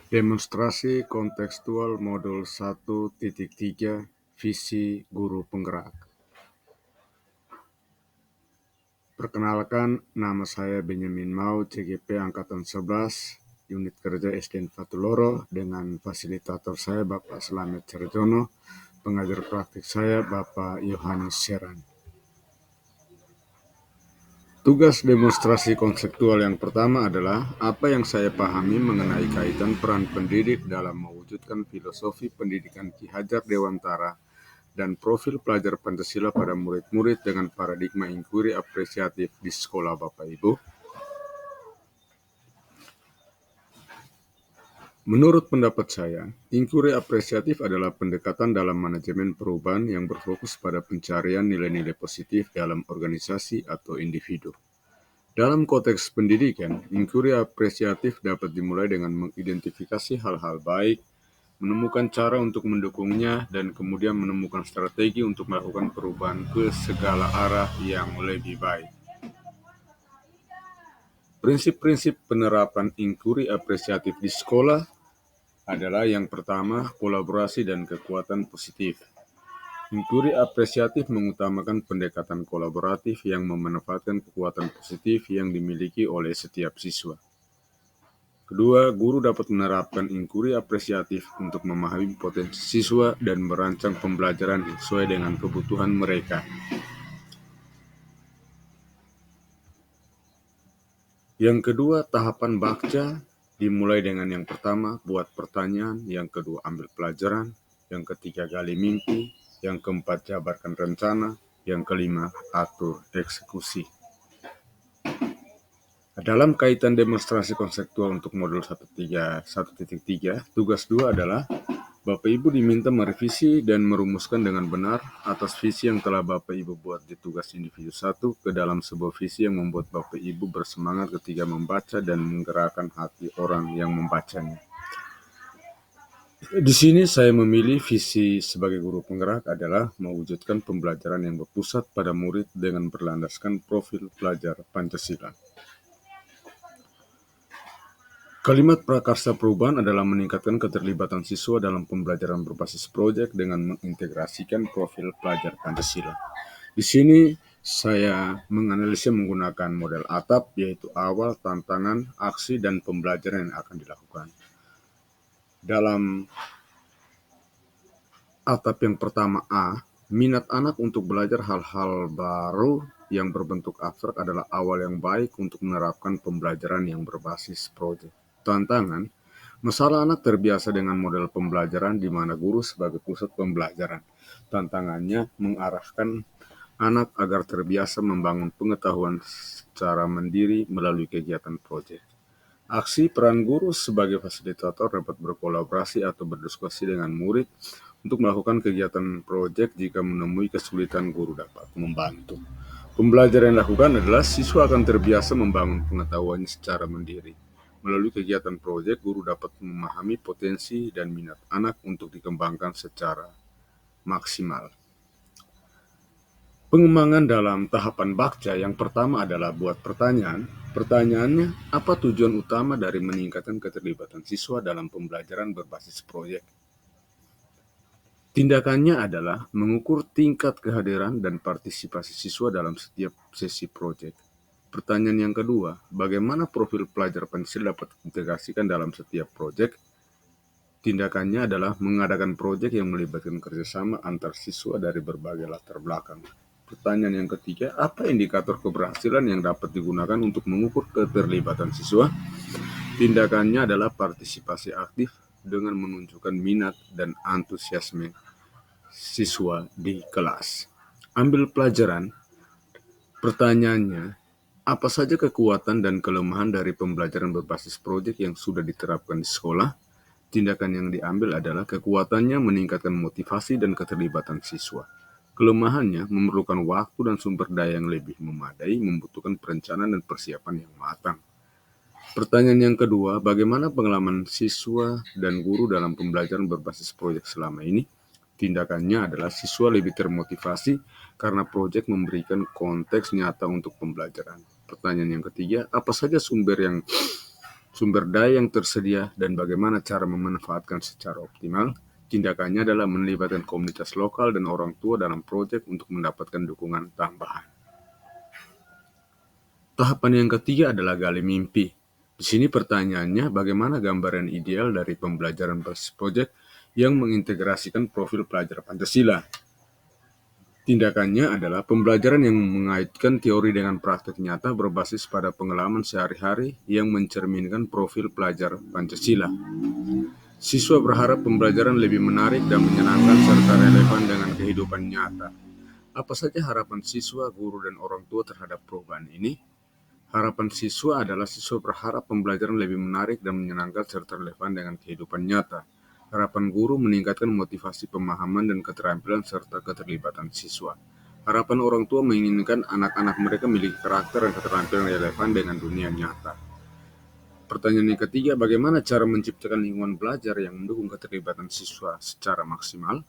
Demonstrasi kontekstual modul 1.3 Visi Guru Penggerak. Perkenalkan, nama saya Benyamin Mau, CGP Angkatan 11, Unit Kerja SDN Fatuloro, dengan fasilitator saya Bapak Slamet Cerjono, pengajar praktik saya Bapak Yohanes Seran. Tugas demonstrasi konseptual yang pertama adalah apa yang saya pahami mengenai kaitan peran pendidik dalam mewujudkan filosofi pendidikan Ki Hajar Dewantara dan profil pelajar Pancasila pada murid-murid dengan paradigma inquiry apresiatif di sekolah Bapak Ibu. Menurut pendapat saya, inquiry apresiatif adalah pendekatan dalam manajemen perubahan yang berfokus pada pencarian nilai-nilai positif dalam organisasi atau individu. Dalam konteks pendidikan, inquiry apresiatif dapat dimulai dengan mengidentifikasi hal-hal baik, menemukan cara untuk mendukungnya, dan kemudian menemukan strategi untuk melakukan perubahan ke segala arah yang lebih baik. Prinsip-prinsip penerapan inquiry apresiatif di sekolah adalah yang pertama, kolaborasi dan kekuatan positif. Inquiry apresiatif mengutamakan pendekatan kolaboratif yang memanfaatkan kekuatan positif yang dimiliki oleh setiap siswa. Kedua, guru dapat menerapkan inquiry apresiatif untuk memahami potensi siswa dan merancang pembelajaran sesuai dengan kebutuhan mereka. Yang kedua, tahapan bakca dimulai dengan yang pertama, buat pertanyaan, yang kedua, ambil pelajaran, yang ketiga, gali mimpi, yang keempat, jabarkan rencana, yang kelima, atur eksekusi. Dalam kaitan demonstrasi konseptual untuk modul 1.3, tugas 2 adalah Bapak Ibu diminta merevisi dan merumuskan dengan benar atas visi yang telah Bapak Ibu buat di tugas individu 1 ke dalam sebuah visi yang membuat Bapak Ibu bersemangat ketika membaca dan menggerakkan hati orang yang membacanya. Di sini saya memilih visi sebagai guru penggerak adalah mewujudkan pembelajaran yang berpusat pada murid dengan berlandaskan profil pelajar Pancasila. Kalimat prakarsa perubahan adalah meningkatkan keterlibatan siswa dalam pembelajaran berbasis proyek dengan mengintegrasikan profil pelajar Pancasila. Di sini saya menganalisa menggunakan model ATAP, yaitu awal, tantangan, aksi, dan pembelajaran yang akan dilakukan. Dalam ATAP yang pertama A, minat anak untuk belajar hal-hal baru yang berbentuk abstrak adalah awal yang baik untuk menerapkan pembelajaran yang berbasis proyek. Tantangan, masalah anak terbiasa dengan model pembelajaran di mana guru sebagai pusat pembelajaran. Tantangannya mengarahkan anak agar terbiasa membangun pengetahuan secara mandiri melalui kegiatan proyek. Aksi, peran guru sebagai fasilitator dapat berkolaborasi atau berdiskusi dengan murid untuk melakukan kegiatan proyek. Jika menemui kesulitan, guru dapat membantu. Pembelajaran yang dilakukan adalah siswa akan terbiasa membangun pengetahuannya secara mandiri. Melalui kegiatan proyek, guru dapat memahami potensi dan minat anak untuk dikembangkan secara maksimal. Pengembangan dalam tahapan bakca yang pertama adalah buat pertanyaan. Pertanyaannya, apa tujuan utama dari meningkatkan keterlibatan siswa dalam pembelajaran berbasis proyek? Tindakannya adalah mengukur tingkat kehadiran dan partisipasi siswa dalam setiap sesi proyek. Pertanyaan yang kedua, bagaimana profil pelajar Pancasila dapat diintegrasikan dalam setiap proyek? Tindakannya adalah mengadakan proyek yang melibatkan kerjasama antar siswa dari berbagai latar belakang. Pertanyaan yang ketiga, apa indikator keberhasilan yang dapat digunakan untuk mengukur keterlibatan siswa? Tindakannya adalah partisipasi aktif dengan menunjukkan minat dan antusiasme siswa di kelas. Ambil pelajaran. Pertanyaannya, apa saja kekuatan dan kelemahan dari pembelajaran berbasis proyek yang sudah diterapkan di sekolah? Tindakan yang diambil adalah kekuatannya meningkatkan motivasi dan keterlibatan siswa. Kelemahannya memerlukan waktu dan sumber daya yang lebih memadai, membutuhkan perencanaan dan persiapan yang matang. Pertanyaan yang kedua, bagaimana pengalaman siswa dan guru dalam pembelajaran berbasis proyek selama ini? Tindakannya adalah siswa lebih termotivasi karena proyek memberikan konteks nyata untuk pembelajaran. Pertanyaan yang ketiga, apa saja sumber yang sumber daya yang tersedia, dan bagaimana cara memanfaatkan secara optimal. Tindakannya adalah melibatkan komunitas lokal dan orang tua dalam proyek untuk mendapatkan dukungan tambahan. Tahapan yang ketiga adalah gali mimpi. Di sini pertanyaannya, bagaimana gambaran ideal dari pembelajaran basis proyek yang mengintegrasikan profil pelajar Pancasila? Tindakannya adalah pembelajaran yang mengaitkan teori dengan praktek nyata berbasis pada pengalaman sehari-hari yang mencerminkan profil pelajar Pancasila. Siswa berharap pembelajaran lebih menarik dan menyenangkan serta relevan dengan kehidupan nyata. Apa saja harapan siswa, guru, dan orang tua terhadap perubahan ini? Harapan siswa adalah siswa berharap pembelajaran lebih menarik dan menyenangkan serta relevan dengan kehidupan nyata. Harapan guru meningkatkan motivasi pemahaman dan keterampilan serta keterlibatan siswa. Harapan orang tua menginginkan anak-anak mereka memiliki karakter dan keterampilan relevan dengan dunia nyata. Pertanyaan yang ketiga, bagaimana cara menciptakan lingkungan belajar yang mendukung keterlibatan siswa secara maksimal?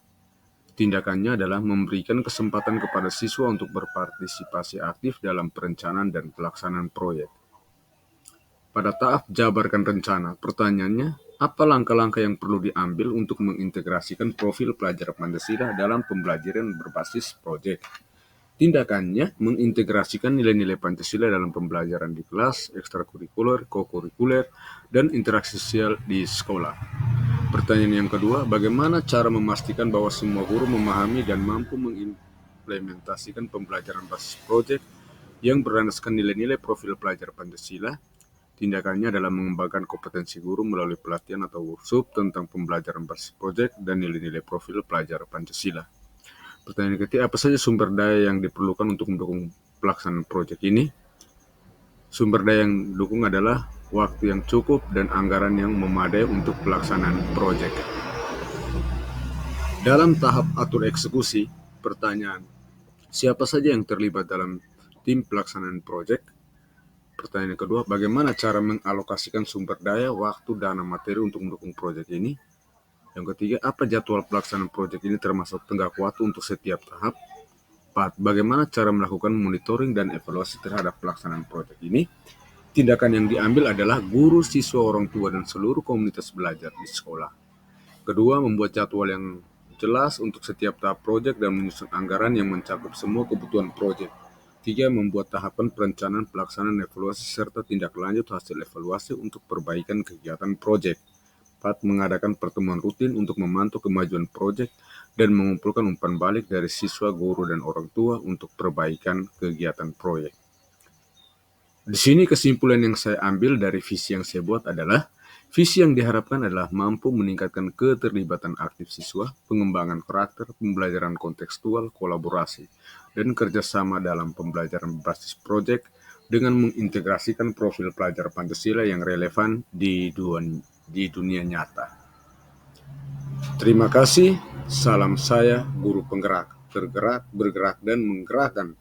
Tindakannya adalah memberikan kesempatan kepada siswa untuk berpartisipasi aktif dalam perencanaan dan pelaksanaan proyek. Pada tahap jabarkan rencana, pertanyaannya, apa langkah-langkah yang perlu diambil untuk mengintegrasikan profil pelajar Pancasila dalam pembelajaran berbasis proyek? Tindakannya mengintegrasikan nilai-nilai Pancasila dalam pembelajaran di kelas, ekstrakurikuler, kokurikuler, dan interaksi sosial di sekolah. Pertanyaan yang kedua, bagaimana cara memastikan bahwa semua guru memahami dan mampu mengimplementasikan pembelajaran basis proyek yang berlandaskan nilai-nilai profil pelajar Pancasila? Tindakannya adalah mengembangkan kompetensi guru melalui pelatihan atau workshop tentang pembelajaran basis proyek dan nilai-nilai profil pelajar Pancasila. Pertanyaan ketiga, apa saja sumber daya yang diperlukan untuk mendukung pelaksanaan proyek ini? Sumber daya yang didukung adalah waktu yang cukup dan anggaran yang memadai untuk pelaksanaan proyek. Dalam tahap atur eksekusi, pertanyaan, siapa saja yang terlibat dalam tim pelaksanaan proyek? Pertanyaan kedua, bagaimana cara mengalokasikan sumber daya, waktu, dana, materi untuk mendukung proyek ini? Yang ketiga, apa jadwal pelaksanaan proyek ini termasuk tenggat waktu untuk setiap tahap? 4. Bagaimana cara melakukan monitoring dan evaluasi terhadap pelaksanaan proyek ini? Tindakan yang diambil adalah guru, siswa, orang tua, dan seluruh komunitas belajar di sekolah. Kedua, membuat jadwal yang jelas untuk setiap tahap proyek dan menyusun anggaran yang mencakup semua kebutuhan proyek. 3. Membuat tahapan perencanaan, pelaksanaan, evaluasi, serta tindak lanjut hasil evaluasi untuk perbaikan kegiatan proyek. 4. Mengadakan pertemuan rutin untuk memantau kemajuan proyek dan mengumpulkan umpan balik dari siswa, guru, dan orang tua untuk perbaikan kegiatan proyek. Di sini kesimpulan yang saya ambil dari visi yang saya buat adalah, visi yang diharapkan adalah mampu meningkatkan keterlibatan aktif siswa, pengembangan karakter, pembelajaran kontekstual, kolaborasi, dan kerjasama dalam pembelajaran berbasis proyek dengan mengintegrasikan profil pelajar Pancasila yang relevan di dunia nyata. Terima kasih, salam saya, guru penggerak, tergerak, bergerak, dan menggerakkan